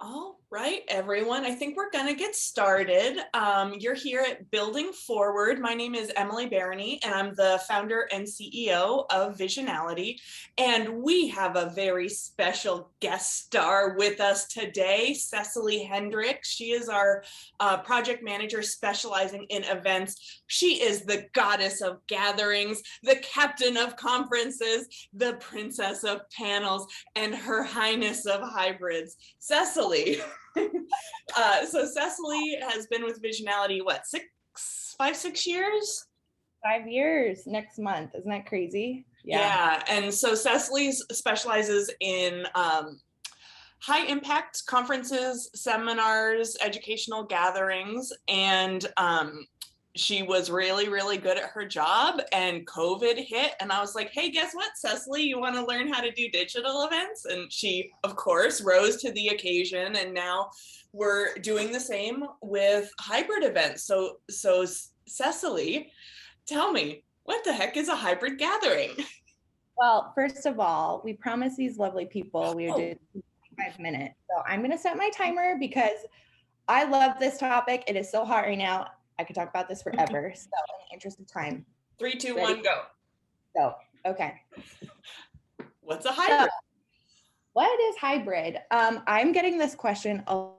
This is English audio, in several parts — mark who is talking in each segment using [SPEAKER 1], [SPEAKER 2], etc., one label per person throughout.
[SPEAKER 1] All right, everyone. I think we're going to get started. You're here at Building Forward. My name is Emily Barony, and I'm the founder and CEO of Visionality. And we have a very special guest star with us today, Cecily Hendricks. She is our project manager specializing in events. She is the goddess of gatherings, the captain of conferences, the princess of panels, and her highness of hybrids. Cecily. So Cecily has been with Visionality, what, 6 years?
[SPEAKER 2] 5 years next month. Isn't that crazy?
[SPEAKER 1] Yeah. And so Cecily specializes in high impact conferences, seminars, educational gatherings, and she was really, really good at her job, and COVID hit. And I was like, hey, guess what, Cecily, you want to learn how to do digital events? And she, of course, rose to the occasion. And now we're doing the same with hybrid events. So Cecily, tell me, what the heck is a hybrid gathering?
[SPEAKER 2] Well, first of all, we promised these lovely people we would do 5 minutes. So I'm going to set my timer because I love this topic. It is so hot right now. I could talk about this forever. So in the interest of time.
[SPEAKER 1] 3, 2, 1, go.
[SPEAKER 2] So, okay.
[SPEAKER 1] What's a hybrid?
[SPEAKER 2] So, what is hybrid? I'm getting this question a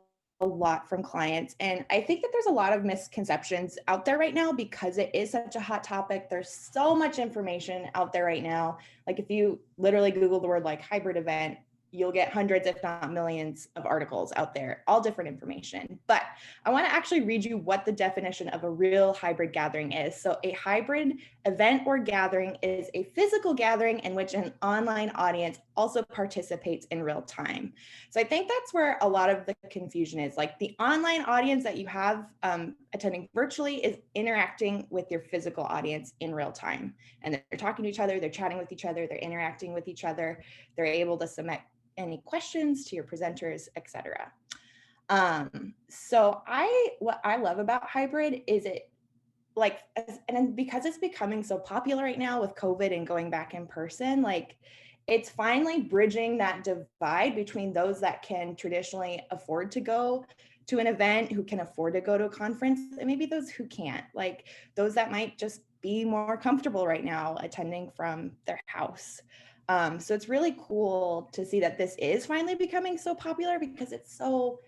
[SPEAKER 2] lot from clients, and I think that there's a lot of misconceptions out there right now because it is such a hot topic. There's so much information out there right now. Like if you literally Google the word like hybrid event, you'll get hundreds, if not millions of articles out there, all different information. But I want to actually read you what the definition of a real hybrid gathering is. So a hybrid event or gathering is a physical gathering in which an online audience also participates in real time. So I think that's where a lot of the confusion is. Like the online audience that you have attending virtually is interacting with your physical audience in real time. And they're talking to each other, they're chatting with each other, they're interacting with each other, they're able to submit any questions to your presenters, etc. So what I love about hybrid is it like, and because it's becoming so popular right now with COVID and going back in person, like it's finally bridging that divide between those that can traditionally afford to go to an event, who can afford to go to a conference, and maybe those who can't, like those that might just be more comfortable right now attending from their house. So it's really cool to see that this is finally becoming so popular because it's so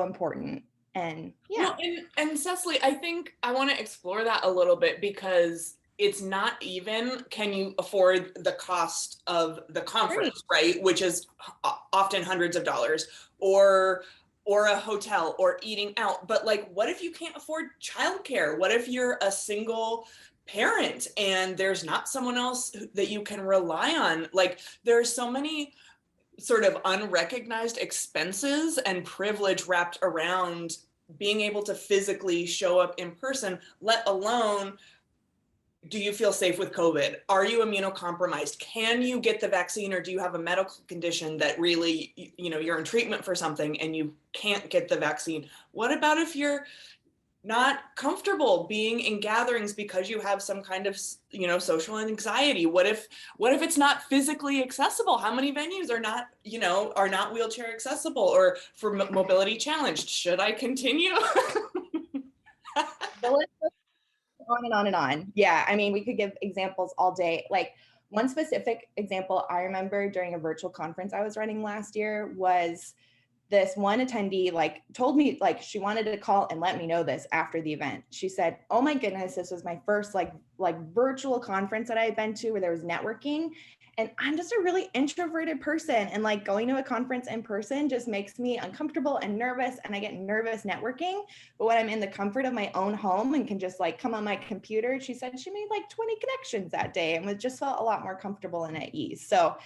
[SPEAKER 2] important. And yeah.
[SPEAKER 1] Well, and Cecily, I think I want to explore that a little bit because it's not even can you afford the cost of the conference, right? Which is often hundreds of dollars, or a hotel, or eating out. But like, what if you can't afford childcare? What if you're a single parent and there's not someone else that you can rely on? Like, there's so many sort of unrecognized expenses and privilege wrapped around being able to physically show up in person, let alone, do you feel safe with COVID? Are you immunocompromised? Can you get the vaccine, or do you have a medical condition that really, you're in treatment for something and you can't get the vaccine? What about if you're not comfortable being in gatherings because you have some kind of, social anxiety? What if it's not physically accessible? How many venues are not wheelchair accessible or for mobility challenged? Should I continue?
[SPEAKER 2] The list goes on and on and on. Yeah, I mean, we could give examples all day. Like one specific example I remember during a virtual conference I was running last year was this one attendee told me she wanted to call and let me know this after the event. She said, oh my goodness, this was my first like virtual conference that I had been to where there was networking. And I'm just a really introverted person. And like going to a conference in person just makes me uncomfortable and nervous. And I get nervous networking. But when I'm in the comfort of my own home and can just like come on my computer, she said she made like 20 connections that day and just felt a lot more comfortable and at ease. So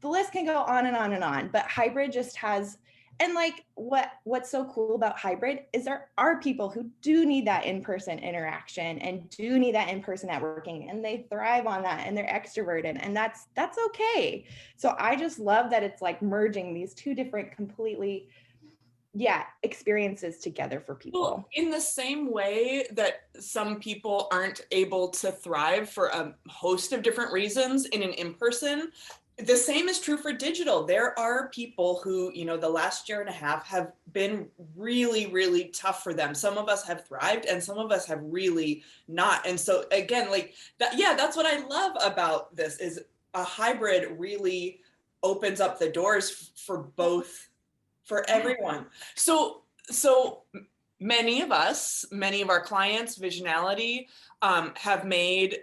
[SPEAKER 2] the list can go on and on and on, but hybrid just has. And like what's so cool about hybrid is there are people who do need that in-person interaction and do need that in-person networking, and they thrive on that and they're extroverted, and that's okay. So I just love that it's like merging these two different completely experiences together for people.
[SPEAKER 1] Well, in the same way that some people aren't able to thrive for a host of different reasons in an in-person, The same is true for digital. There are people who, you know, the last year and a half have been really, really tough for them. Some of us have thrived and some of us have really not. And so again, like that, yeah, that's what I love about this is a hybrid really opens up the doors for both, for everyone. So many of us, many of our clients, Visionality, have made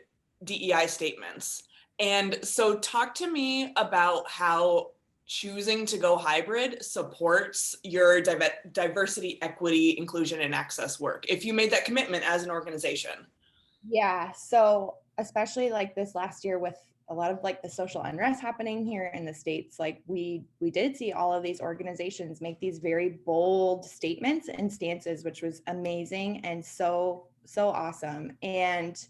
[SPEAKER 1] DEI statements. And so talk to me about how choosing to go hybrid supports your diversity, equity, inclusion, and access work, if you made that commitment as an organization.
[SPEAKER 2] Yeah. So especially like this last year with a lot of like the social unrest happening here in the States, like we did see all of these organizations make these very bold statements and stances, which was amazing and so awesome. And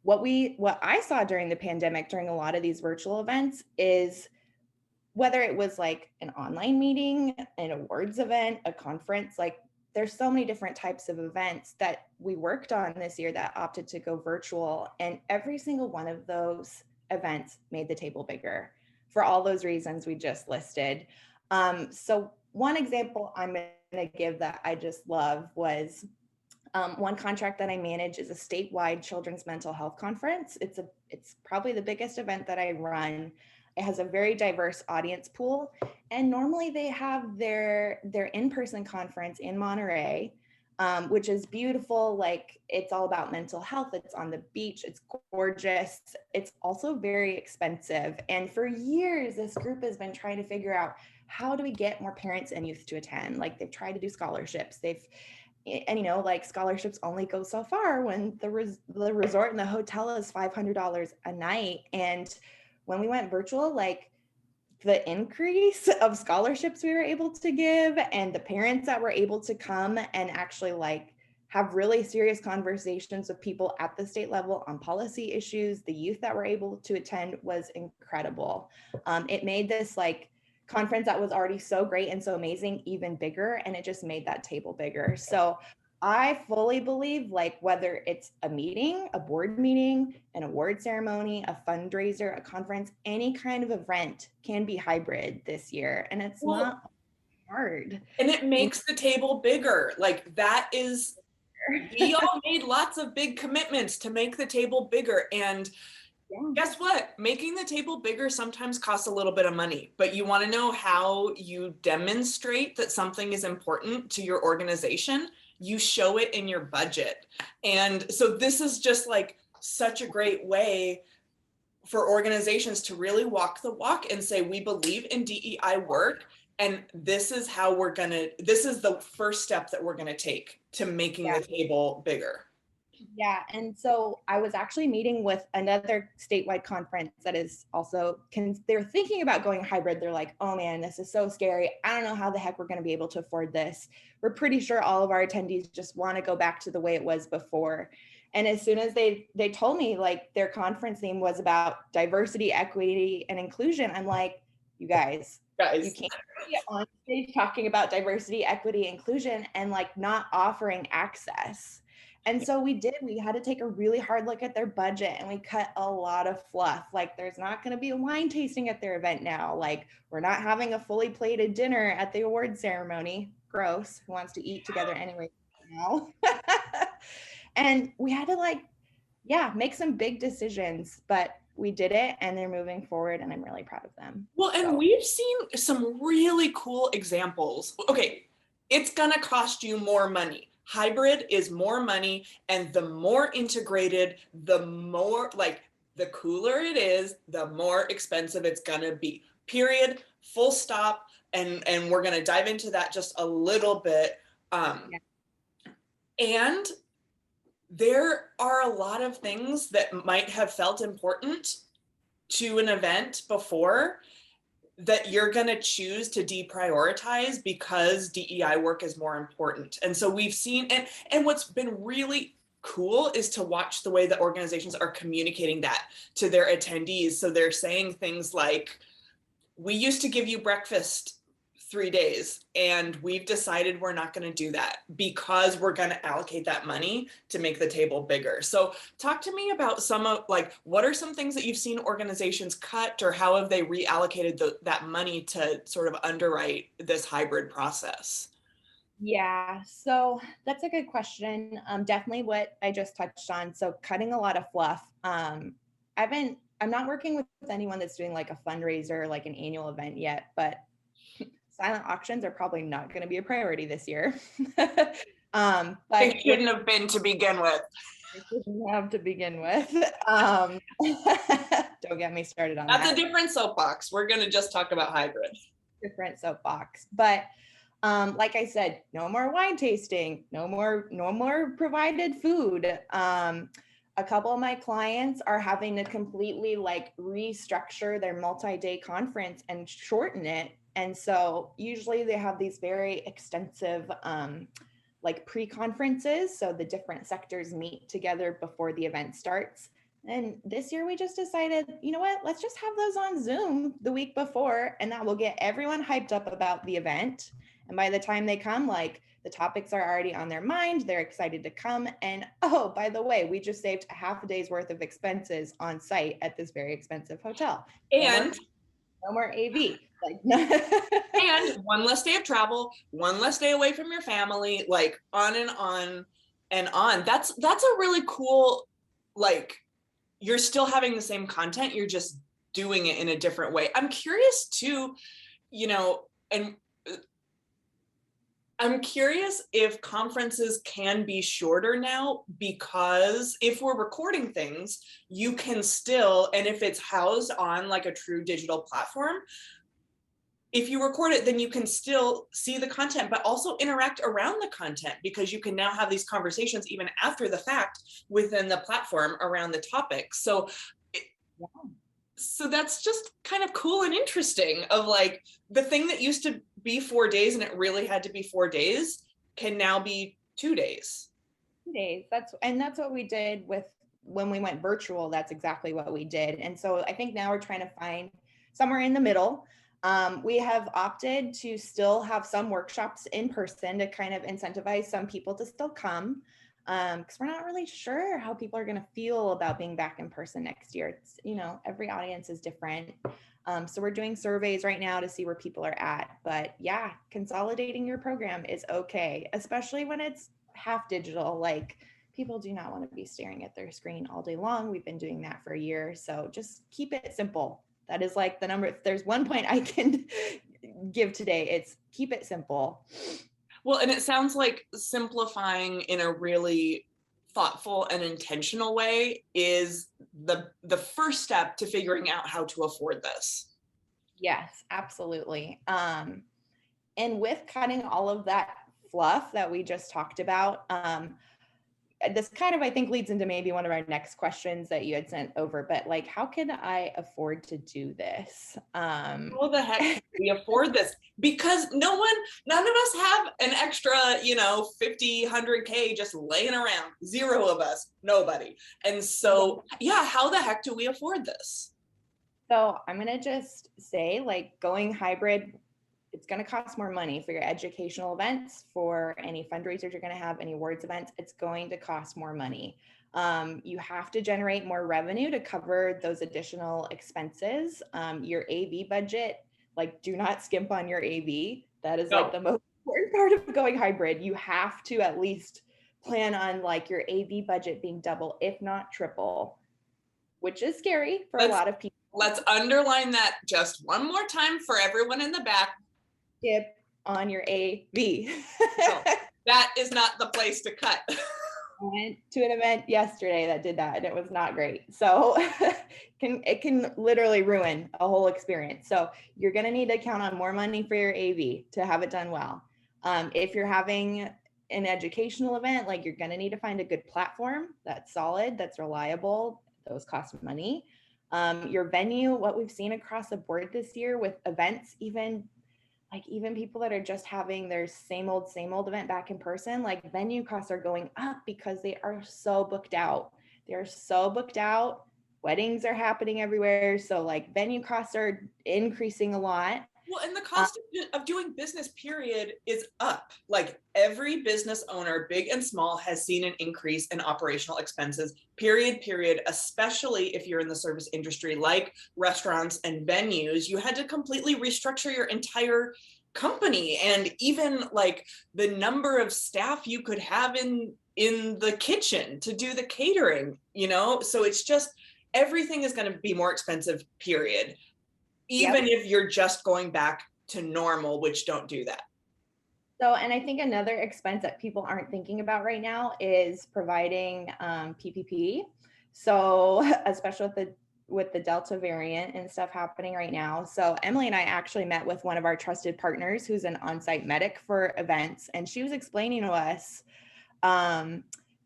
[SPEAKER 2] what I saw during the pandemic, during a lot of these virtual events, is whether it was like an online meeting, an awards event, a conference, like there's so many different types of events that we worked on this year that opted to go virtual. And every single one of those events made the table bigger for all those reasons we just listed. So one example I'm going to give that I just love was one contract that I manage is a statewide children's mental health conference. It's probably the biggest event that I run. It has a very diverse audience pool, and normally they have their in-person conference in Monterey, which is beautiful. Like it's all about mental health. It's on the beach. It's gorgeous. It's also very expensive. And for years, this group has been trying to figure out how do we get more parents and youth to attend. Like they've tried to do scholarships. And you know, like scholarships only go so far when the resort and the hotel is $500 a night. And when we went virtual, like the increase of scholarships we were able to give and the parents that were able to come and actually like have really serious conversations with people at the state level on policy issues, the youth that were able to attend was incredible. It made this like conference that was already so great and so amazing even bigger, and it just made that table bigger. So I fully believe like whether it's a meeting, a board meeting, an award ceremony, a fundraiser, a conference, any kind of event can be hybrid this year, and it's
[SPEAKER 1] Well,
[SPEAKER 2] not hard.
[SPEAKER 1] and it makes the table bigger. Like that is, we all made lots of big commitments to make the table bigger. And
[SPEAKER 2] Yeah.
[SPEAKER 1] guess what? Making the table bigger sometimes costs a little bit of money, but you want to know how you demonstrate that something is important to your organization? You show it in your budget. And so this is just like such a great way for organizations to really walk the walk and say, we believe in DEI work. And this is how this is the first step that we're going to take to making the table bigger.
[SPEAKER 2] Yeah. And so I was actually meeting with another statewide conference that is also, they're thinking about going hybrid. They're like, oh man, this is so scary. I don't know how the heck we're going to be able to afford this. We're pretty sure all of our attendees just want to go back to the way it was before. And as soon as they told me like their conference theme was about diversity, equity, and inclusion, I'm like, you guys, you can't be on stage talking about diversity, equity, inclusion, and like not offering access. And so we had to take a really hard look at their budget and we cut a lot of fluff. Like there's not going to be a wine tasting at their event now. Like we're not having a fully plated dinner at the award ceremony. Gross. Who wants to eat together anyway now? And we had to like, make some big decisions, but we did it and they're moving forward and I'm really proud of them.
[SPEAKER 1] Well, and we've seen some really cool examples. Okay, it's gonna cost you more money. Hybrid is more money, and the more integrated, the more like the cooler it is, the more expensive it's gonna be. Period. Full stop. And we're gonna dive into that just a little bit. And there are a lot of things that might have felt important to an event before that you're going to choose to deprioritize because DEI work is more important. And so we've seen, and what's been really cool is to watch the way that organizations are communicating that to their attendees. So they're saying things like, we used to give you breakfast 3 days, and we've decided we're not going to do that because we're going to allocate that money to make the table bigger. So talk to me about some of, like, what are some things that you've seen organizations cut, or how have they reallocated that money to sort of underwrite this hybrid process?
[SPEAKER 2] Yeah, so that's a good question. Definitely what I just touched on. So cutting a lot of fluff. I'm not working with anyone that's doing like a fundraiser, like an annual event yet, but silent auctions are probably not going to be a priority this year. But
[SPEAKER 1] They shouldn't have been to begin with.
[SPEAKER 2] they shouldn't have to begin with. Don't get me started on
[SPEAKER 1] That's
[SPEAKER 2] that.
[SPEAKER 1] a different soapbox. We're going to just talk about hybrid.
[SPEAKER 2] Different soapbox, but like I said, no more wine tasting, no more provided food. A couple of my clients are having to completely like restructure their multi-day conference and shorten it. And so usually they have these very extensive like pre-conferences. So the different sectors meet together before the event starts. And this year we just decided, you know what, let's just have those on Zoom the week before, and that will get everyone hyped up about the event. And by the time they come, like the topics are already on their mind, they're excited to come. And oh, by the way, we just saved a half a day's worth of expenses on site at this very expensive hotel.
[SPEAKER 1] And
[SPEAKER 2] No more AV. Like,
[SPEAKER 1] and one less day of travel, one less day away from your family, like on and on and on. That's a really cool, like, you're still having the same content, you're just doing it in a different way. I'm curious too, and I'm curious if conferences can be shorter now, because if we're recording things, you can still, and if it's housed on like a true digital platform, if you record it, then you can still see the content, but also interact around the content, because you can now have these conversations even after the fact within the platform around the topic. So, so that's just kind of cool and interesting, of like the thing that used to be 4 days and it really had to be 4 days can now be 2 days.
[SPEAKER 2] 2 days. That's what we did with when we went virtual. That's exactly what we did. And so I think now we're trying to find somewhere in the middle. We have opted to still have some workshops in person to kind of incentivize some people to still come, because we're not really sure how people are going to feel about being back in person next year. It's, every audience is different. So we're doing surveys right now to see where people are at. But yeah, consolidating your program is okay, especially when it's half digital. Like, people do not want to be staring at their screen all day long. We've been doing that for a year. So just keep it simple. That is like the number. If there's one point I can give today, it's keep it simple.
[SPEAKER 1] Well, and it sounds like simplifying in a really thoughtful and intentional way is the first step to figuring out how to afford this.
[SPEAKER 2] Yes, absolutely. And with cutting all of that fluff that we just talked about, this kind of, I think, leads into maybe one of our next questions that you had sent over, but like, how can I afford to do this?
[SPEAKER 1] How the heck can we afford this? Because none of us have an extra, 50, 100K just laying around. Zero of us, nobody. And so, yeah, how the heck do we afford this?
[SPEAKER 2] So I'm going to just say, like, going hybrid, it's going to cost more money for your educational events, for any fundraisers you're going to have, any awards events. It's going to cost more money. You have to generate more revenue to cover those additional expenses. Your AV budget, like, do not skimp on your AV. That is like the most important part of going hybrid. You have to at least plan on like your AV budget being double, if not triple, which is scary for a lot of people.
[SPEAKER 1] Let's underline that just one more time for everyone in the back.
[SPEAKER 2] Skip on your AV.
[SPEAKER 1] No, that is not the place to cut.
[SPEAKER 2] I went to an event yesterday that did that, and it was not great. So it can literally ruin a whole experience. So you're going to need to count on more money for your AV to have it done well. If you're having an educational event, like, you're going to need to find a good platform that's solid, that's reliable. Those cost money. Your venue, what we've seen across the board this year with events, even people that are just having their same old event back in person, like, venue costs are going up because they are so booked out. They're so booked out. Weddings are happening everywhere. So like venue costs are increasing a lot.
[SPEAKER 1] Well, and the cost of doing business, period, is up. Like every business owner, big and small, has seen an increase in operational expenses, period, especially if you're in the service industry like restaurants and venues. You had to completely restructure your entire company, and even like the number of staff you could have in the kitchen to do the catering, so it's just everything is going to be more expensive, period, even if you're just going back to normal, which don't do that.
[SPEAKER 2] So, and I think another expense that people aren't thinking about right now is providing PPP. So, especially with the Delta variant and stuff happening right now. So Emily and I actually met with one of our trusted partners who's an on-site medic for events. And she was explaining to us,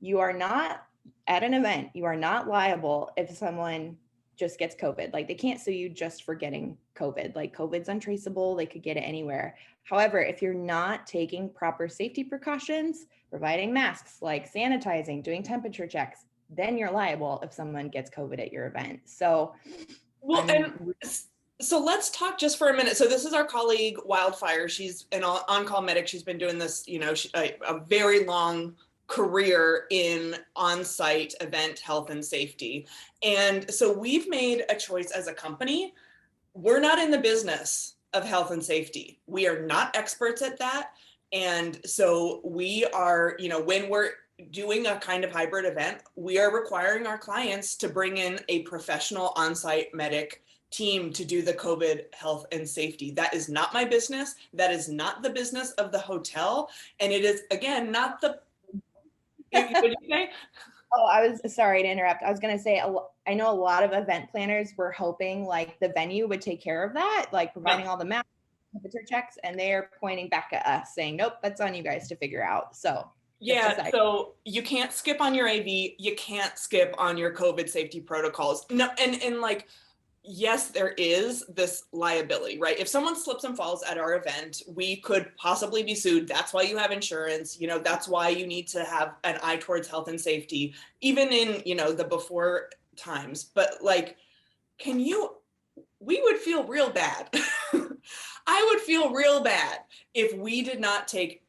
[SPEAKER 2] you are not at an event, you are not liable if someone just gets COVID. Like they can't sue you just for getting COVID. Like COVID's untraceable, they could get it anywhere. However, if you're not taking proper safety precautions, providing masks, like sanitizing, doing temperature checks, then you're liable if someone gets COVID at your event. So,
[SPEAKER 1] so let's talk just for a minute. So this is our colleague Wildfire. She's an on-call medic. She's been doing this, a very long career in on-site event health and safety. And so we've made a choice as a company. We're not in the business of health and safety. We are not experts at that. And so we are, when we're doing a kind of hybrid event, we are requiring our clients to bring in a professional on-site medic team to do the COVID health and safety. That is not my business. That is not the business of the hotel. And it is, again, not the, what did you say?
[SPEAKER 2] Oh, I was sorry to interrupt. I was going to say, I know a lot of event planners were hoping like the venue would take care of that, like providing all the maps, temperature checks, and they're pointing back at us saying, nope, that's on you guys to figure out. So
[SPEAKER 1] yeah, so you can't skip on your AV, you can't skip on your COVID safety protocols. No, and like, yes, there is this liability, right? If someone slips and falls at our event, we could possibly be sued. That's why you have insurance. That's why you need to have an eye towards health and safety, even in, the before times. But like, we would feel real bad. I would feel real bad if we did not prioritize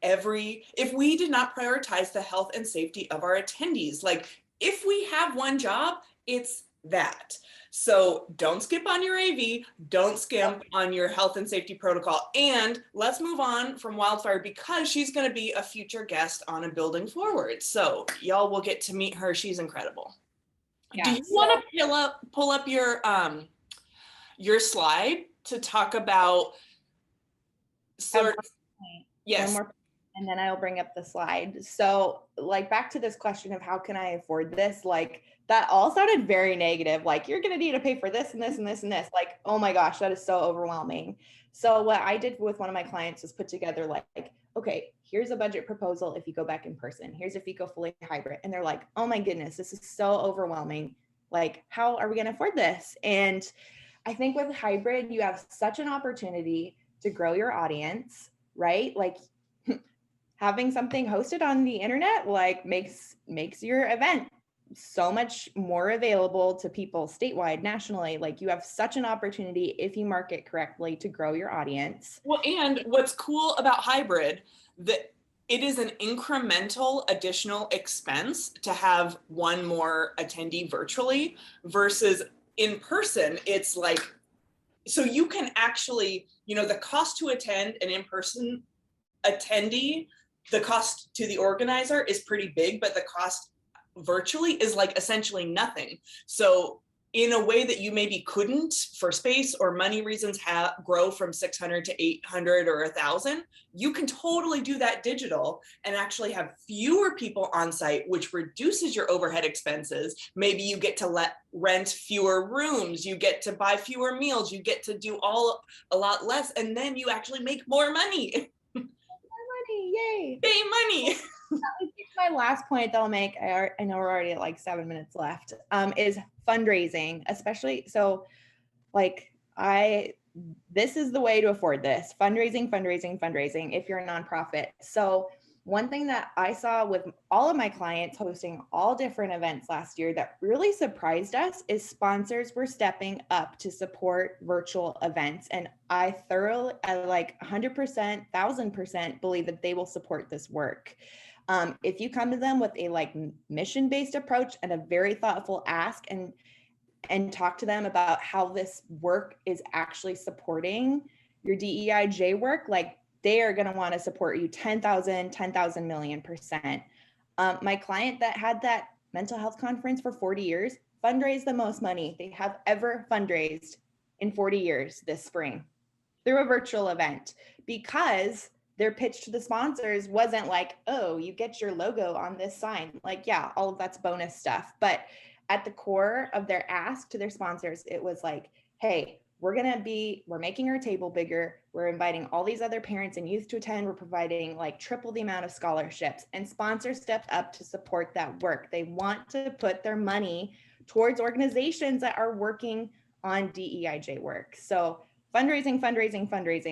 [SPEAKER 1] the health and safety of our attendees. Like if we have one job, it's that. So don't skip on your AV, don't skimp on your health and safety protocol. And let's move on from Wildfire because she's going to be a future guest on A Building Forward. So y'all will get to meet her. She's incredible. Yeah, do you want to pull up your slide to talk about
[SPEAKER 2] yes. And then I'll bring up the slide. So like back to this question of how can I afford this? Like that all sounded very negative. Like you're going to need to pay for this and this and this and this. Like, oh my gosh, that is so overwhelming. So what I did with one of my clients was put together like, okay, here's a budget proposal if you go back in person. Here's if you go fully hybrid. And they're like, oh my goodness, this is so overwhelming. Like, how are we going to afford this? And I think with hybrid, you have such an opportunity to grow your audience, right? Like having something hosted on the internet, like makes your event so much more available to people statewide, nationally. Like you have such an opportunity if you market correctly to grow your audience.
[SPEAKER 1] Well, and what's cool about hybrid, that it is an incremental additional expense to have one more attendee virtually versus in person. It's like, so you can actually, the cost to attend an in-person attendee, the cost to the organizer is pretty big, but the cost virtually is like essentially nothing. So in a way that you maybe couldn't for space or money reasons grow from 600 to 800 or 1,000, you can totally do that digital and actually have fewer people on site, which reduces your overhead expenses. Maybe you get to rent fewer rooms, you get to buy fewer meals, you get to do a lot less, and then you actually make more money.
[SPEAKER 2] More money, yay!
[SPEAKER 1] Pay money.
[SPEAKER 2] My last point that I'll make, I know we're already at like 7 minutes left, is fundraising, especially. So like this is the way to afford this. Fundraising if you're a nonprofit. So one thing that I saw with all of my clients hosting all different events last year that really surprised us is sponsors were stepping up to support virtual events. And I like 100%, 1000% believe that they will support this work. If you come to them with a like mission-based approach and a very thoughtful ask and talk to them about how this work is actually supporting your DEIJ work, like they are going to want to support you 10,000 million percent. My client that had that mental health conference for 40 years fundraised the most money they have ever fundraised in 40 years this spring through a virtual event, because their pitch to the sponsors wasn't like, oh, you get your logo on this sign. Like, yeah, all of that's bonus stuff. But at the core of their ask to their sponsors, it was like, hey, we're making our table bigger. We're inviting all these other parents and youth to attend. We're providing like triple the amount of scholarships, and sponsors stepped up to support that work. They want to put their money towards organizations that are working on DEIJ work. So fundraising,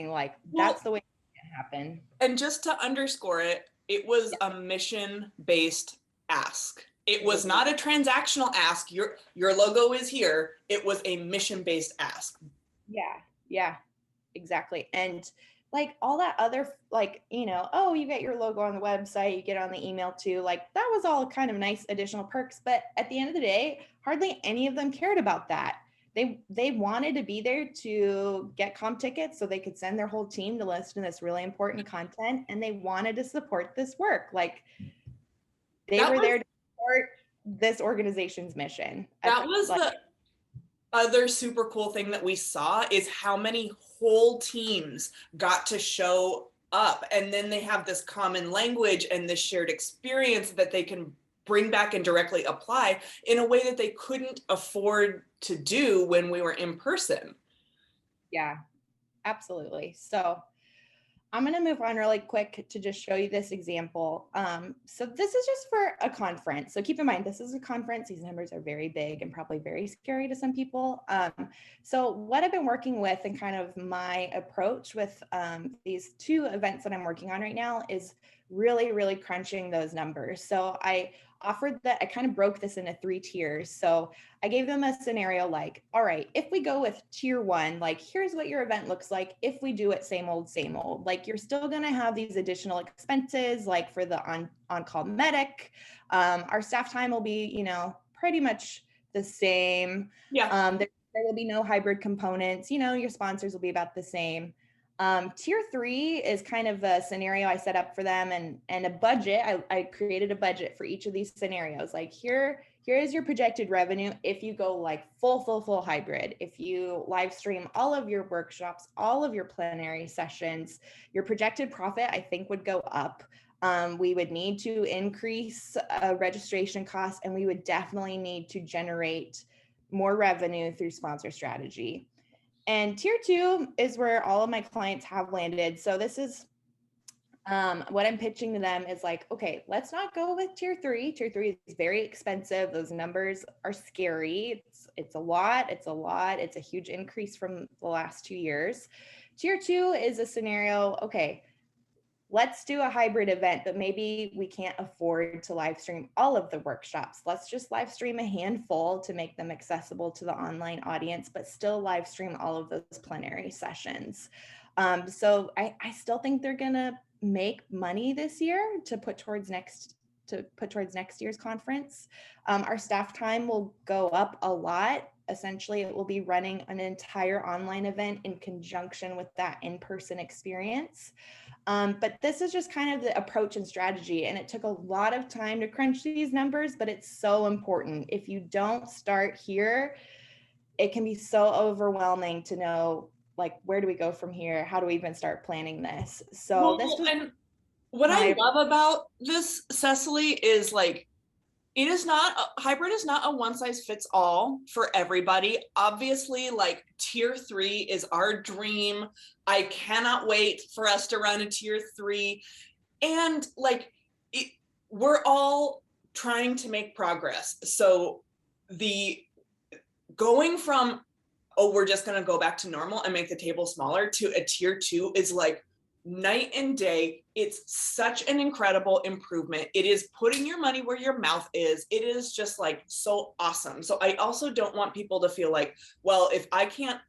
[SPEAKER 2] like that's the way it can happen.
[SPEAKER 1] And just to underscore it, it was a mission-based ask. It was not a transactional ask. Your logo is here. It was a mission-based ask.
[SPEAKER 2] Yeah, exactly. And like all that other, like, oh, you get your logo on the website, you get on the email too. Like that was all kind of nice additional perks. But at the end of the day, hardly any of them cared about that. They wanted to be there to get comp tickets so they could send their whole team to listen to this really important content, and they wanted to support this work. Like they were there to support this organization's mission.
[SPEAKER 1] That was the other super cool thing that we saw, is how many whole teams got to show up, and then they have this common language and this shared experience that they can bring back and directly apply in a way that they couldn't afford to do when we were in person.
[SPEAKER 2] Yeah, absolutely. So I'm going to move on really quick to just show you this example. So this is just for a conference. So keep in mind, this is a conference. These numbers are very big and probably very scary to some people. So what I've been working with and kind of my approach with these two events that I'm working on right now is really, really crunching those numbers. So I kind of broke this into 3 tiers. So I gave them a scenario like, all right, if we go with tier 1, like here's what your event looks like if we do it same old, like you're still going to have these additional expenses, like for the on-call medic. Our staff time will be, pretty much the same.
[SPEAKER 1] Yeah.
[SPEAKER 2] There will be no hybrid components, your sponsors will be about the same. Tier 3 is kind of a scenario I set up for them, and a budget. I created a budget for each of these scenarios. Like here is your projected revenue if you go like full hybrid. If you live stream all of your workshops, all of your plenary sessions, your projected profit, I think, would go up. We would need to increase registration costs, and we would definitely need to generate more revenue through sponsor strategy. And tier 2 is where all of my clients have landed. So this is what I'm pitching to them is like, okay, let's not go with tier 3. Tier 3 is very expensive. Those numbers are scary. It's a lot. It's a huge increase from the last 2 years. Tier 2 is a scenario, okay, let's do a hybrid event, but maybe we can't afford to live stream all of the workshops. Let's just live stream a handful to make them accessible to the online audience, but still live stream all of those plenary sessions. So I still think they're gonna make money this year to put towards next year's conference. Our staff time will go up a lot. Essentially, it will be running an entire online event in conjunction with that in-person experience. But this is just kind of the approach and strategy. And it took a lot of time to crunch these numbers, but it's so important. If you don't start here, it can be so overwhelming to know, like, where do we go from here? How do we even start planning this? So this was
[SPEAKER 1] what I love about this, Cecily, is like, hybrid is not a one size fits all for everybody. Obviously, like tier 3 is our dream. I cannot wait for us to run a tier 3. And like, we're all trying to make progress. So the going from, oh, we're just going to go back to normal and make the table smaller, to a tier 2 is like, night and day. It's such an incredible improvement. It is putting your money where your mouth is. It is just like so awesome. So I also don't want people to feel like, well, if I can't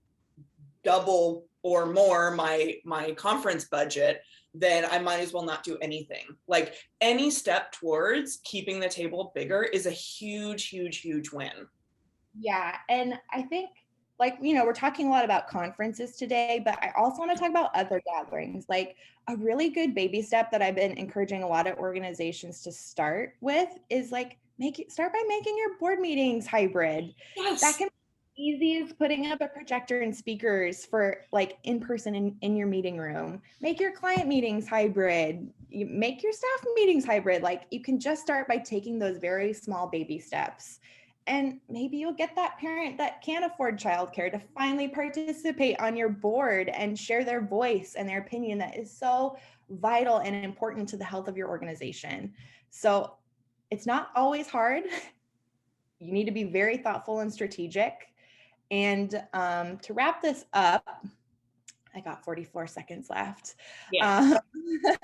[SPEAKER 1] double or more my conference budget, then I might as well not do anything. Like any step towards keeping the table bigger is a huge, huge, huge win.
[SPEAKER 2] Yeah, and I think, like, we're talking a lot about conferences today, but I also want to talk about other gatherings. Like, a really good baby step that I've been encouraging a lot of organizations to start with is like start by making your board meetings hybrid. That
[SPEAKER 1] Yes.
[SPEAKER 2] can be easy as putting up a projector and speakers for like in person in your meeting room. Make your client meetings hybrid. You make your staff meetings hybrid. Like, you can just start by taking those very small baby steps. And maybe you'll get that parent that can't afford childcare to finally participate on your board and share their voice and their opinion that is so vital and important to the health of your organization. So it's not always hard. You need to be very thoughtful and strategic. And to wrap this up, I got 44 seconds left.
[SPEAKER 1] Yeah.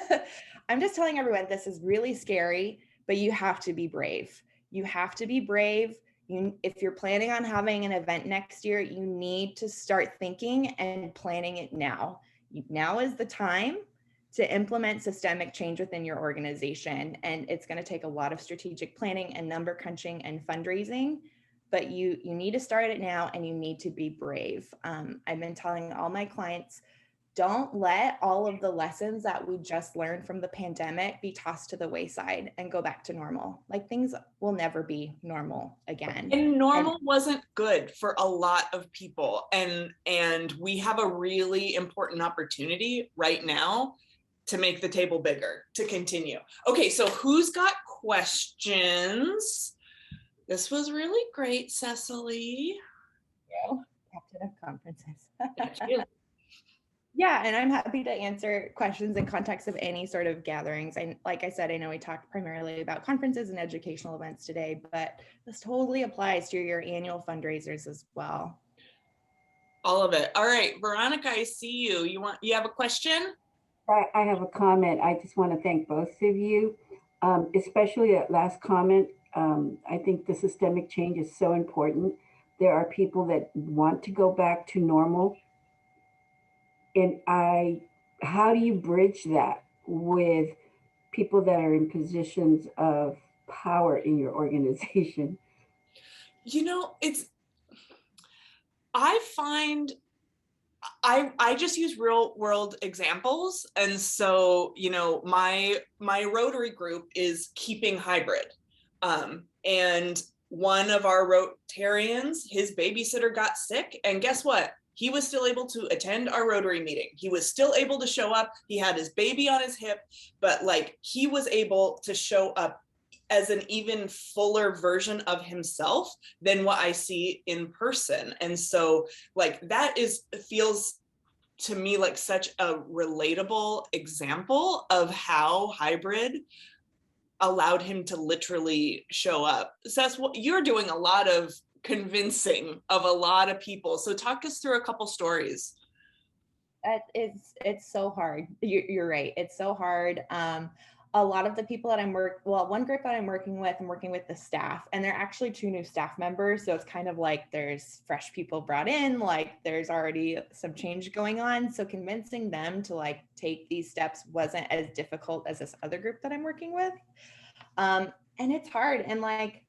[SPEAKER 2] Um, I'm just telling everyone this is really scary, but you have to be brave. You have to be brave. If you're planning on having an event next year, you need to start thinking and planning it now. Now is the time to implement systemic change within your organization. And it's going to take a lot of strategic planning and number crunching and fundraising, but you need to start it now, and you need to be brave. I've been telling all my clients, don't let all of the lessons that we just learned from the pandemic be tossed to the wayside and go back to normal. Like, things will never be normal again.
[SPEAKER 1] And
[SPEAKER 2] And
[SPEAKER 1] normal wasn't good for a lot of people. And we have a really important opportunity right now to make the table bigger, to continue. Okay, so who's got questions? This was really great, Cecily.
[SPEAKER 2] captain of conferences.
[SPEAKER 1] Thank you.
[SPEAKER 2] Yeah, and I'm happy to answer questions in context of any sort of gatherings. And like I said, I know we talked primarily about conferences and educational events today, but this totally applies to your annual fundraisers as well.
[SPEAKER 1] All of it. All right, Veronica, I see you. You have a question?
[SPEAKER 3] I have a comment. I just want to thank both of you, especially that last comment. I think the systemic change is so important. There are people that want to go back to normal. And how do you bridge that with people that are in positions of power in your organization?
[SPEAKER 1] I find I just use real world examples. And so, my Rotary group is keeping hybrid. And one of our Rotarians, his babysitter got sick. And guess what? He was still able to attend our Rotary meeting. He was still able to show up. He had his baby on his hip, but like he was able to show up as an even fuller version of himself than what I see in person. And so like feels to me like such a relatable example of how hybrid allowed him to literally show up. Seth, you're doing a lot of convincing of a lot of people. So talk us through a couple stories.
[SPEAKER 2] It's so hard. You're right. It's so hard. A lot of the people that one group that I'm working with the staff, and they're actually 2 new staff members. So it's kind of like there's fresh people brought in, like there's already some change going on. So convincing them to like take these steps wasn't as difficult as this other group that I'm working with. And it's hard. And like,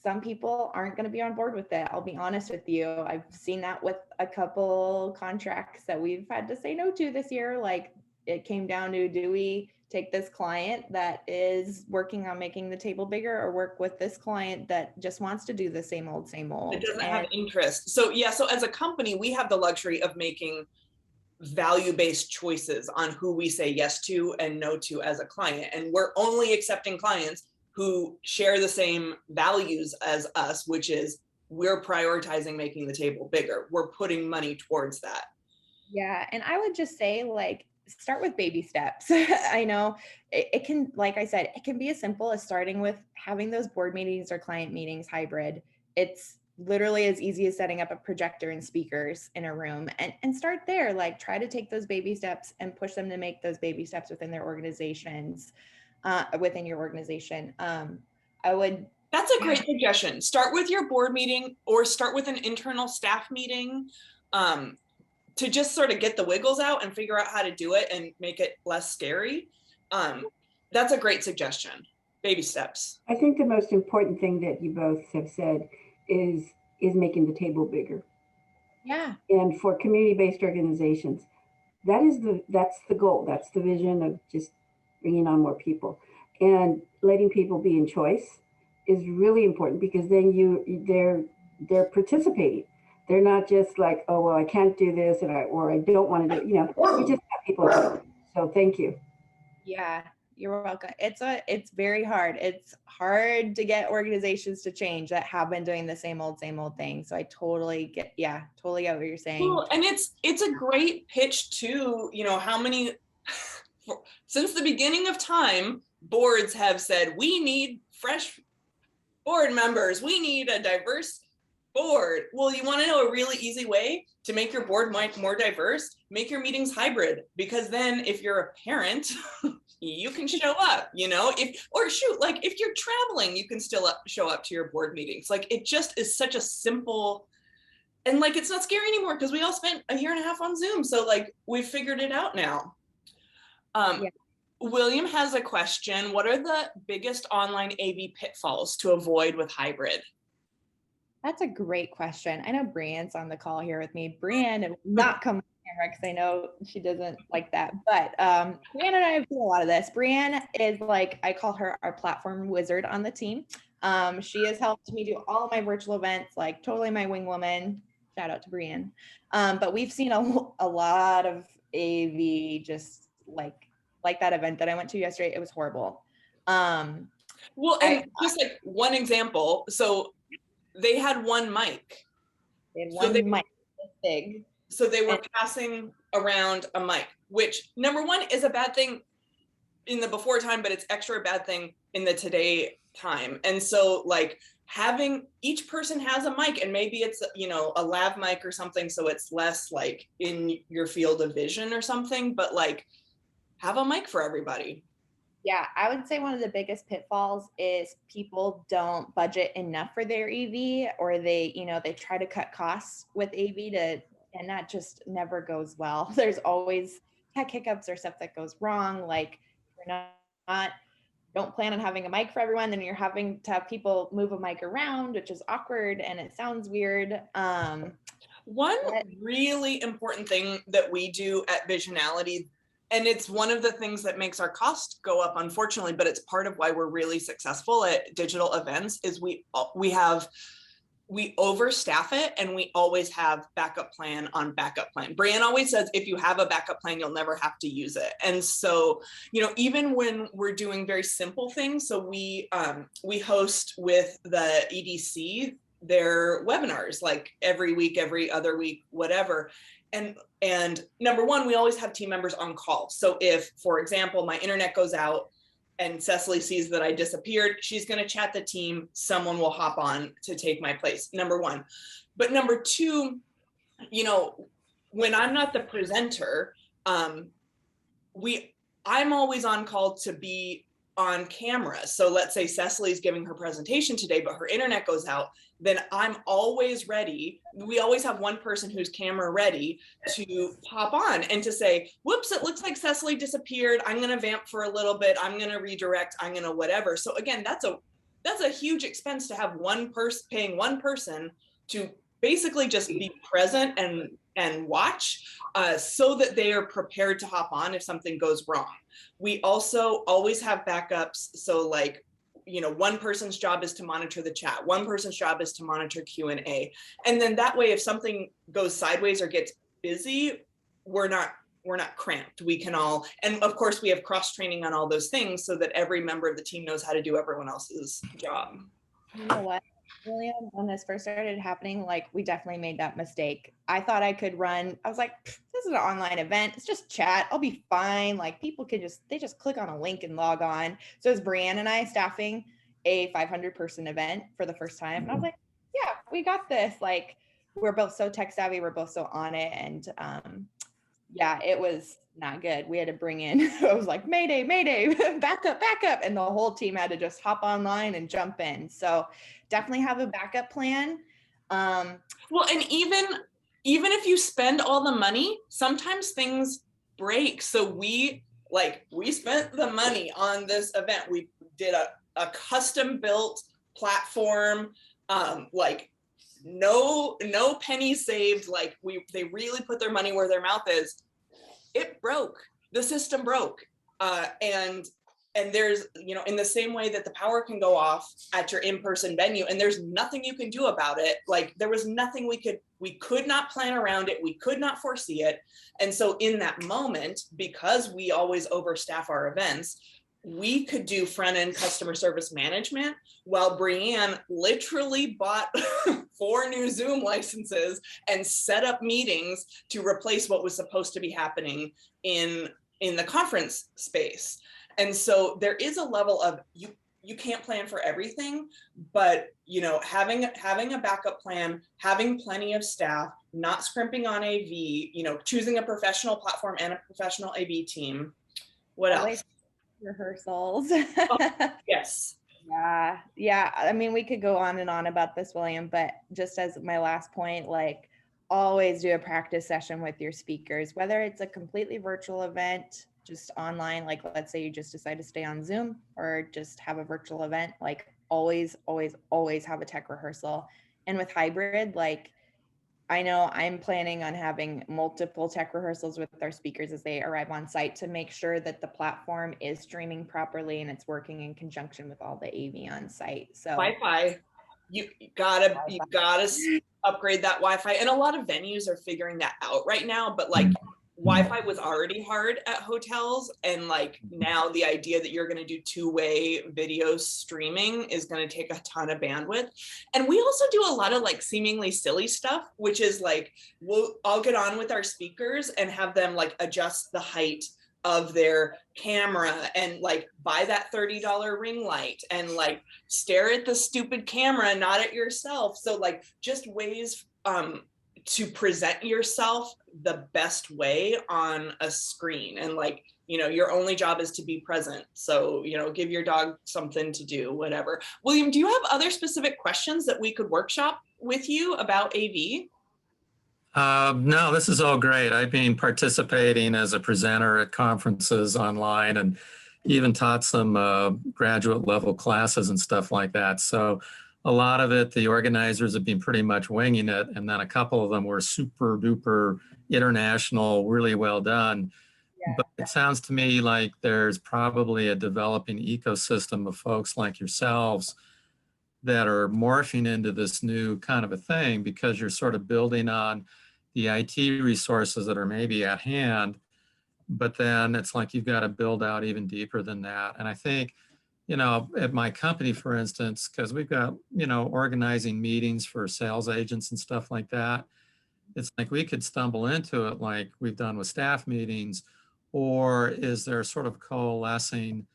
[SPEAKER 2] some people aren't going to be on board with it. I'll be honest with you. I've seen that with a couple contracts that we've had to say no to this year. Like, it came down to, do we take this client that is working on making the table bigger, or work with this client that just wants to do the same old, same old?
[SPEAKER 1] It doesn't have interest. So yeah, so as a company, we have the luxury of making value-based choices on who we say yes to and no to as a client. And we're only accepting clients who share the same values as us, which is we're prioritizing making the table bigger. We're putting money towards that.
[SPEAKER 2] Yeah. And I would just say, like, start with baby steps. I know it can, like I said, it can be as simple as starting with having those board meetings or client meetings hybrid. It's literally as easy as setting up a projector and speakers in a room, and start there. Like, try to take those baby steps and push them to make those baby steps within their organizations, within your organization. I would.
[SPEAKER 1] That's a great suggestion. Start with your board meeting or start with an internal staff meeting, to just sort of get the wiggles out and figure out how to do it and make it less scary. That's a great suggestion. Baby steps.
[SPEAKER 3] I think the most important thing that you both have said is making the table bigger.
[SPEAKER 2] Yeah.
[SPEAKER 3] And for community-based organizations, that's the goal. That's the vision of just bringing on more people, and letting people be in choice is really important, because then they're participating. They're not just like, oh, well, I can't do this, or I don't want to do, we just have people. So thank you.
[SPEAKER 2] Yeah, you're welcome. It's very hard. It's hard to get organizations to change that have been doing the same old thing. So I totally get what you're saying.
[SPEAKER 1] Well, and it's a great pitch too, how many, since the beginning of time, boards have said, we need fresh board members. We need a diverse board. Well, you want to know a really easy way to make your board more diverse? Make your meetings hybrid, because then if you're a parent, you can show up, if you're traveling, you can still show up to your board meetings. Like, it just is such a simple, and like, it's not scary anymore because we all spent a year and a half on Zoom. So like, we've figured it out now. Yeah. William has a question. What are the biggest online AV pitfalls to avoid with hybrid?
[SPEAKER 2] That's a great question. I know Brianne's on the call here with me. Brianne will not come on camera because I know she doesn't like that. But Brianne and I have seen a lot of this. Brianne is like, I call her our platform wizard on the team. She has helped me do all of my virtual events, like totally my wing woman. Shout out to Brianne. But we've seen a lot of AV, just like that event that I went to yesterday. It was horrible.
[SPEAKER 1] Well, and just like one example, so they had one mic.
[SPEAKER 2] They had one mic, big.
[SPEAKER 1] So they were passing around a mic, which number one is a bad thing in the before time, but it's extra bad thing in the today time. And so like, having each person has a mic, and maybe it's, a lav mic or something, so it's less like in your field of vision or something, but like, have a mic for everybody.
[SPEAKER 2] Yeah, I would say one of the biggest pitfalls is people don't budget enough for their AV, or they try to cut costs with AV and that just never goes well. There's always tech hiccups or stuff that goes wrong. Like, you're don't plan on having a mic for everyone, then you're having to have people move a mic around, which is awkward and it sounds weird.
[SPEAKER 1] One really important thing that we do at Visionality, and it's one of the things that makes our cost go up, unfortunately, but it's part of why we're really successful at digital events, is we overstaff it, and we always have backup plan on backup plan. Brianne always says, if you have a backup plan, you'll never have to use it. And so, even when we're doing very simple things, so we host with the EDC their webinars, like every week, every other week, whatever. And number one, we always have team members on call. So if, for example, my internet goes out and Cecily sees that I disappeared, she's going to chat the team. Someone will hop on to take my place, number one. But number two, when I'm not the presenter, I'm always on call to be on camera. So let's say Cecily's giving her presentation today, but her internet goes out, then I'm always ready. We always have one person who's camera ready to pop on and to say, whoops, it looks like Cecily disappeared. I'm going to vamp for a little bit. I'm going to redirect. I'm going to whatever. So again, that's a huge expense to have paying one person to basically just be present and watch, so that they are prepared to hop on if something goes wrong. We also always have backups. So like, one person's job is to monitor the chat. One person's job is to monitor Q&A. And then that way, if something goes sideways or gets busy, we're not cramped. We can all, and of course we have cross training on all those things so that every member of the team knows how to do everyone else's job.
[SPEAKER 2] You know what, William, when this first started happening, like, we definitely made that mistake. I thought I could run. I was like, this is an online event. It's just chat. I'll be fine. Like, people can they just click on a link and log on. So it was Brianne and I staffing a 500 person event for the first time. And I was like, yeah, we got this. Like, we're both so tech savvy, we're both so on it. And yeah, it was not good. We had to bring in, I was like, Mayday, Mayday, back up, back up. And the whole team had to just hop online and jump in. So definitely have a backup plan.
[SPEAKER 1] Well, and even if you spend all the money, sometimes things break. So we spent the money on this event. We did a custom built platform, like no pennies saved. Like they really put their money where their mouth is. It broke. The system broke. And there's, in the same way that the power can go off at your in-person venue and there's nothing you can do about it. Like there was nothing we could not plan around it. We could not foresee it. And so in that moment, because we always overstaff our events, we could do front-end customer service management while Brianne literally bought 4 new Zoom licenses and set up meetings to replace what was supposed to be happening in the conference space. And so there is a level of you can't plan for everything, but having a backup plan, having plenty of staff, not scrimping on AV, choosing a professional platform and a professional AV team. What else?
[SPEAKER 2] Rehearsals.
[SPEAKER 1] Oh, yes.
[SPEAKER 2] Yeah. I mean, we could go on and on about this, William, but just as my last point, like always do a practice session with your speakers, whether it's a completely virtual event, just online, like let's say you just decide to stay on Zoom or just have a virtual event, like always have a tech rehearsal. And with hybrid, like I know I'm planning on having multiple tech rehearsals with our speakers as they arrive on site to make sure that the platform is streaming properly and it's working in conjunction with all the AV on site. So
[SPEAKER 1] Wi-Fi, you gotta upgrade that Wi-Fi. And a lot of venues are figuring that out right now, but like Wi-Fi was already hard at hotels. And like now the idea that you're going to do 2-way video streaming is going to take a ton of bandwidth. And we also do a lot of like seemingly silly stuff, which is like, I'll get on with our speakers and have them like adjust the height of their camera and like buy that $30 ring light and like stare at the stupid camera, not at yourself. So like just ways, to present yourself the best way on a screen. And like, your only job is to be present. So, give your dog something to do, whatever. William, do you have other specific questions that we could workshop with you about AV?
[SPEAKER 4] No, this is all great. I've been participating as a presenter at conferences online and even taught some graduate level classes and stuff like that. So a lot of it, the organizers have been pretty much winging it. And then a couple of them were super duper international, really well done. Yeah. But it sounds to me like there's probably a developing ecosystem of folks like yourselves that are morphing into this new kind of a thing because you're sort of building on the IT resources that are maybe at hand, but then it's like you've got to build out even deeper than that. And I think, at my company, for instance, because we've got, organizing meetings for sales agents and stuff like that, it's like we could stumble into it like we've done with staff meetings, or is there sort of coalescing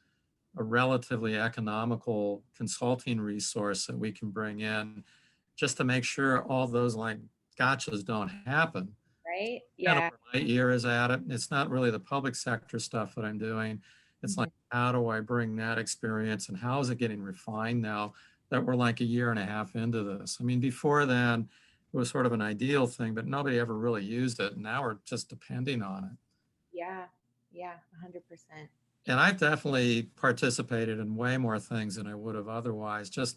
[SPEAKER 4] a relatively economical consulting resource that we can bring in just to make sure all those like gotchas don't happen.
[SPEAKER 2] Right.
[SPEAKER 4] Yeah. Kind of where my ear is at it. It's not really the public sector stuff that I'm doing. It's like, how do I bring that experience and how is it getting refined now that we're like a year and a half into this? I mean, before then it was sort of an ideal thing, but nobody ever really used it. And now we're just depending on it.
[SPEAKER 2] Yeah. 100%.
[SPEAKER 4] And I've definitely participated in way more things than I would have otherwise. Just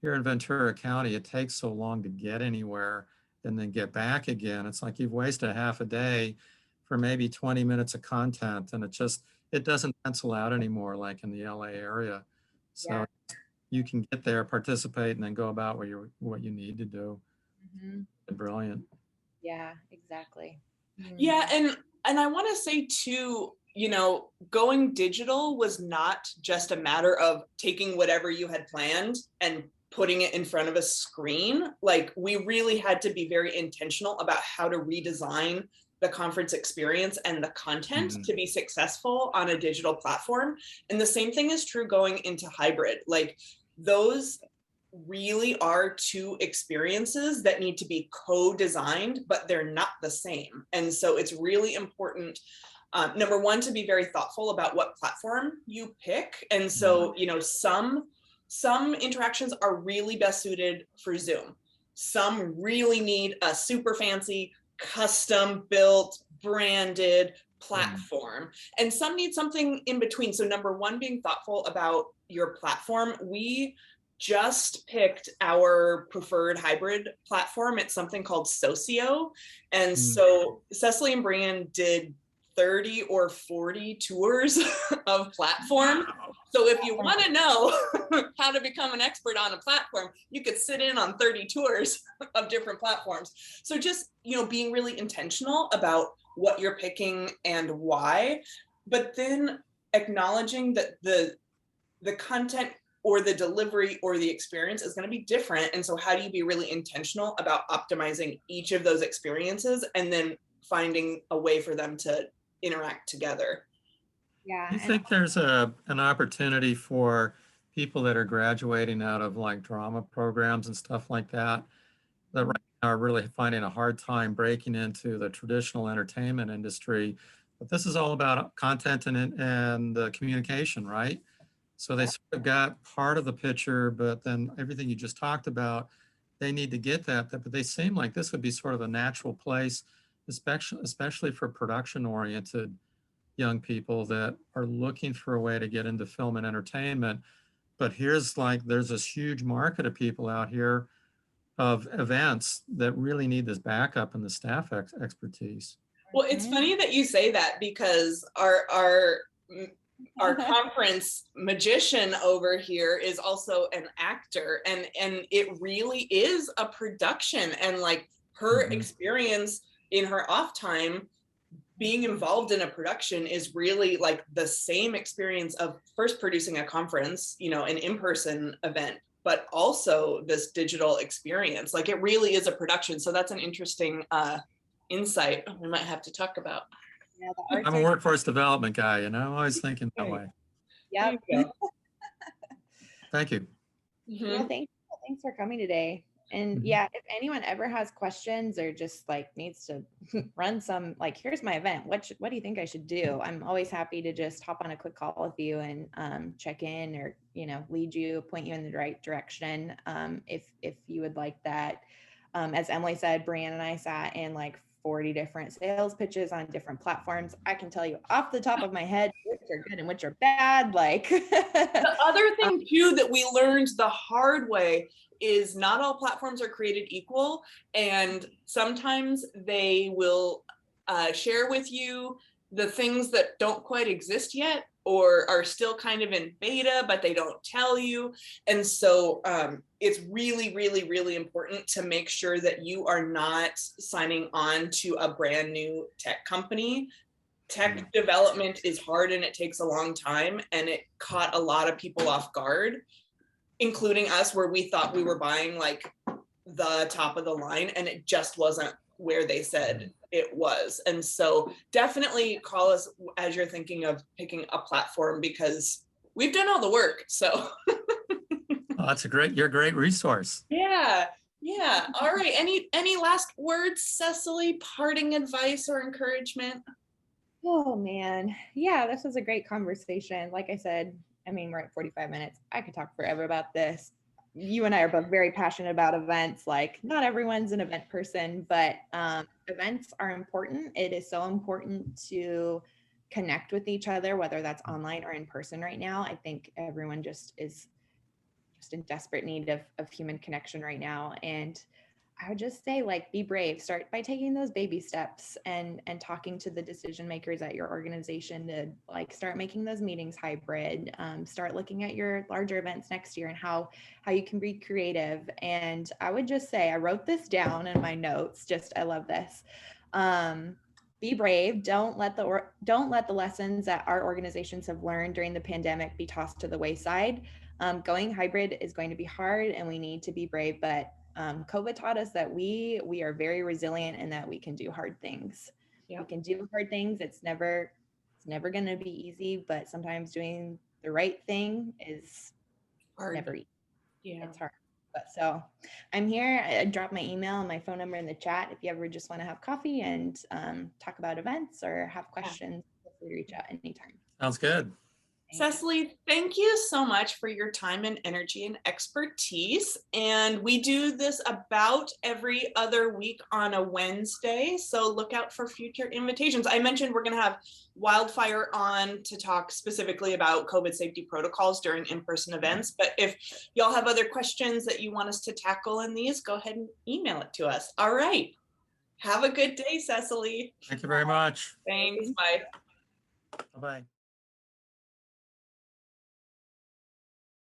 [SPEAKER 4] here in Ventura County, it takes so long to get anywhere and then get back again. It's like you've wasted half a day for maybe 20 minutes of content, and it doesn't pencil out anymore like in the LA area. So you can get there, participate, and then go about what you need to do. Brilliant.
[SPEAKER 2] Yeah, exactly.
[SPEAKER 1] Yeah, and I want to say too, going digital was not just a matter of taking whatever you had planned and putting it in front of a screen. Like we really had to be very intentional about how to redesign the conference experience and the content to be successful on a digital platform. And the same thing is true going into hybrid. Like those really are two experiences that need to be co-designed, but they're not the same. And so it's really important, number one, to be very thoughtful about what platform you pick. And so, you know, some interactions are really best suited for Zoom. Some really need a super fancy, custom built, branded platform, and some need something in between. So number one, being thoughtful about your platform. We just picked our preferred hybrid platform. It's something called Socio. And so Cecily and Brian did 30 or 40 tours of platform. So if you want to know how to become an expert on a platform, you could sit in on 30 tours of different platforms. So just, you know, being really intentional about what you're picking and why, but then acknowledging that the content or the delivery or the experience is going to be different. And so how do you be really intentional about optimizing each of those experiences and then finding a way for them to interact together?
[SPEAKER 2] Yeah.
[SPEAKER 4] Do you think there's an opportunity for people that are graduating out of like drama programs and stuff like that, that right now are really finding a hard time breaking into the traditional entertainment industry? But this is all about content and the communication, right? So they sort of got part of the picture, but then everything you just talked about, they need to get that. But they seem like this would be sort of a natural place, especially for production-oriented young people that are looking for a way to get into film and entertainment. But here's like, there's this huge market of people out here of events that really need this backup and the staff expertise.
[SPEAKER 1] Well, it's funny that you say that, because our conference magician over here is also an actor, and it really is a production, and like her experience in her off time being involved in a production is really like the same experience of first producing a conference, you know, an in-person event, but also this digital experience. Like it really is a production. So that's an interesting insight we might have to talk about.
[SPEAKER 2] Yeah,
[SPEAKER 4] I'm a workforce development guy, you know, I'm always thinking that way.
[SPEAKER 2] Yep.
[SPEAKER 4] Thank you.
[SPEAKER 2] Well, thanks for coming today. And yeah, if anyone ever has questions or just like needs to run some, like, here's my event, what do you think I should do? I'm always happy to just hop on a quick call with you and check in, or, you know, lead you, point you in the right direction. If you would like that. As Emily said, Brianne and I sat in like 40 different sales pitches on different platforms. I can tell you off the top of my head which are good and which are bad. Like
[SPEAKER 1] the other thing too that we learned the hard way is not all platforms are created equal, and sometimes they will share with you the things that don't quite exist yet or are still kind of in beta, but they don't tell you. And so it's really, really, really important to make sure that you are not signing on to a brand new tech company. Tech development is hard and it takes a long time, and it caught a lot of people off guard, including us, where we thought we were buying like the top of the line, and it just wasn't where they said it was. And so definitely call us as you're thinking of picking a platform, because we've done all the work. So
[SPEAKER 4] Oh, you're a great resource.
[SPEAKER 1] yeah. All right. Any last words, Cecily? Parting advice or encouragement?
[SPEAKER 2] Oh man. Yeah, this was a great conversation. Like I said, I mean, we're at 45 minutes. I could talk forever about this. You and I are both very passionate about events. Like, not everyone's an event person, but events are important. It is so important to connect with each other, whether that's online or in person right now. I think everyone just is just in desperate need of human connection right now. And I would just say, like, be brave. Start by taking those baby steps and talking to the decision makers at your organization to like start making those meetings hybrid. Start looking at your larger events next year and how you can be creative. And I would just say, I wrote this down in my notes. Just, I love this. Be brave. Don't let the lessons that our organizations have learned during the pandemic be tossed to the wayside. Going hybrid is going to be hard, and we need to be brave, but COVID taught us that we are very resilient and that we can do hard things. Yep. We can do hard things. It's never going to be easy, but sometimes doing the right thing is hard. Never easy. Yeah. It's hard. But so I'm here. I dropped my email and my phone number in the chat. If you ever just want to have coffee and talk about events or have questions, feel free to reach out anytime.
[SPEAKER 4] Sounds good.
[SPEAKER 2] Thank you.
[SPEAKER 1] Cecily, thank you so much for your time and energy and expertise. And we do this about every other week on a Wednesday, so look out for future invitations. I mentioned we're going to have Wildfire on to talk specifically about COVID safety protocols during in-person events. But if y'all have other questions that you want us to tackle in these, go ahead and email it to us. All right. Have a good day, Cecily.
[SPEAKER 4] Thank you very much.
[SPEAKER 1] Thanks. Bye.
[SPEAKER 4] Bye-bye.